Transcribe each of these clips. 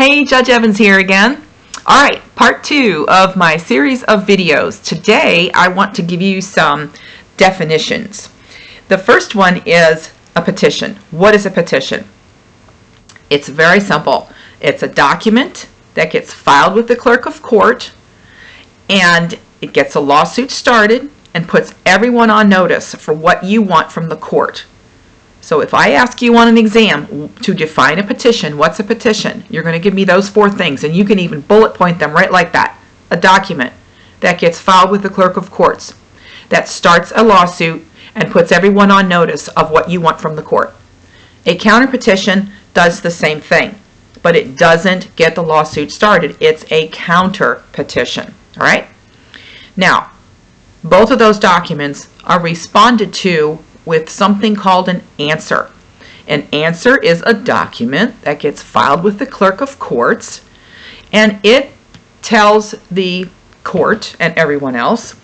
Hey, Judge Evans here again. All right, part 2 of my series of videos. Today I want to give you some definitions. The first one is a petition. What is a petition? It's very simple. It's a document that gets filed with the clerk of court, and it gets a lawsuit started and puts everyone on notice for what you want from the court. So if I ask you on an exam to define a petition, what's a petition? You're going to give me those 4 things, and you can even bullet point them right like that. A document that gets filed with the clerk of courts, that starts a lawsuit and puts everyone on notice of what you want from the court. A counter petition does the same thing, but it doesn't get the lawsuit started. It's a counter petition. All right? Now, both of those documents are responded to with something called an answer. An answer is a document that gets filed with the clerk of courts, and it tells the court and everyone else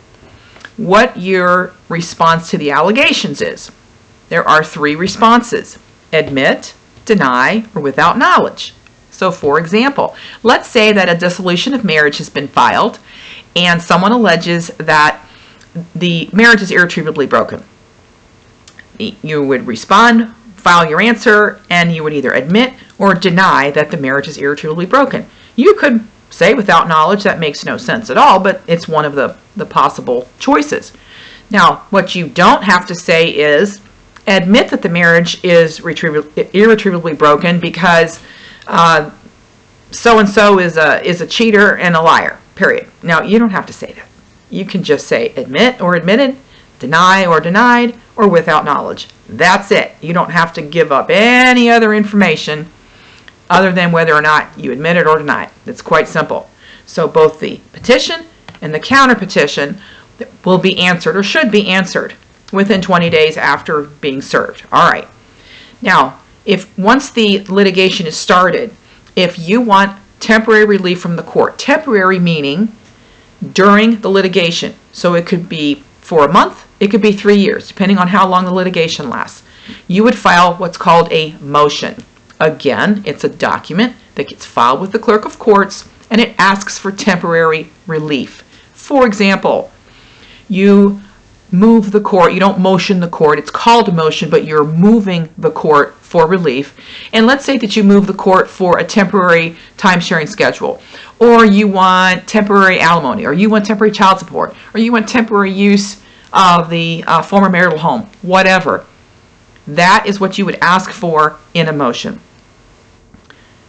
what your response to the allegations is. There are 3 responses: admit, deny, or without knowledge. So for example, let's say that a dissolution of marriage has been filed and someone alleges that the marriage is irretrievably broken. You would respond, file your answer, and you would either admit or deny that the marriage is irretrievably broken. You could say without knowledge. That makes no sense at all, but it's one of the possible choices. Now, what you don't have to say is admit that the marriage is irretrievably broken because so-and-so is a cheater and a liar, period. Now, you don't have to say that. You can just say admit or admitted, deny or denied, or without knowledge. That's it. You don't have to give up any other information other than whether or not you admit it or deny it. It's quite simple. So both the petition and the counter petition will be answered, or should be answered, within 20 days after being served. All right. Now, if once the litigation is started, if you want temporary relief from the court, temporary meaning during the litigation, so it could be for a month, it could be 3 years, depending on how long the litigation lasts, you would file what's called a motion. Again, it's a document that gets filed with the clerk of courts, and it asks for temporary relief. For example, you move the court, you don't motion the court, it's called a motion, but you're moving the court for relief. And let's say that you move the court for a temporary time-sharing schedule, or you want temporary alimony, or you want temporary child support, or you want temporary use of the former marital home, whatever. That is what you would ask for in a motion.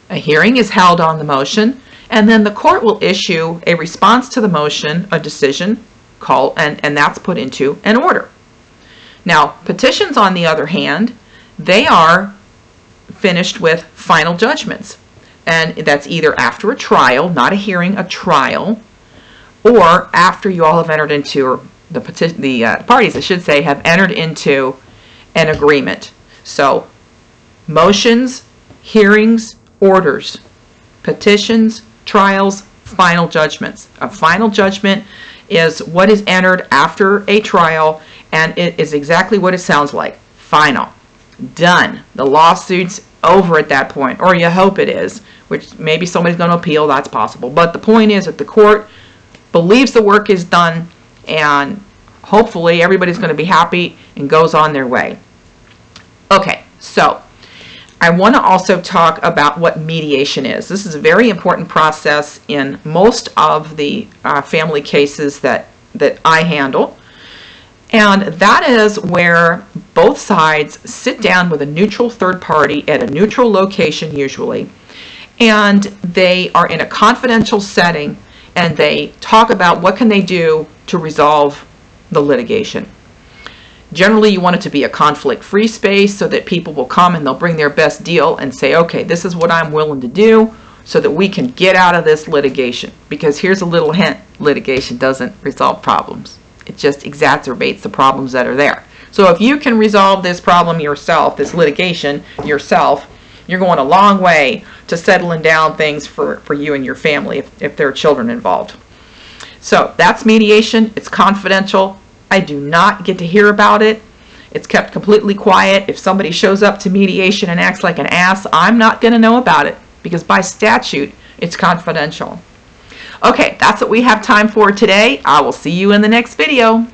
A hearing is held on the motion, and then the court will issue a response to the motion, a decision, and that's put into an order. Now, petitions, on the other hand, they are finished with final judgments, and that's either after a trial, not a hearing, a trial, or after you all have entered into, or the parties, I should say, have entered into an agreement. So, motions, hearings, orders, petitions, trials, final judgments. A final judgment is what is entered after a trial, and it is exactly what it sounds like. Final. Done. The lawsuit's over at that point, or you hope it is, which maybe somebody's going to appeal, that's possible. But the point is that the court believes the work is done, and hopefully everybody's going to be happy and goes on their way. Okay, so I want to also talk about what mediation is. This is a very important process in most of the family cases that I handle. And that is where both sides sit down with a neutral third party at a neutral location usually, and they are in a confidential setting, and they talk about what can they do to resolve the litigation. Generally, you want it to be a conflict-free space so that people will come and they'll bring their best deal and say, okay, this is what I'm willing to do so that we can get out of this litigation. Because here's a little hint, litigation doesn't resolve problems. It just exacerbates the problems that are there. So if you can resolve this problem yourself, this litigation yourself, you're going a long way to settling down things for you and your family if there are children involved. So that's mediation. It's confidential. I do not get to hear about it. It's kept completely quiet. If somebody shows up to mediation and acts like an ass, I'm not going to know about it. because by statute, it's confidential. Okay, that's what we have time for today. I will see you in the next video.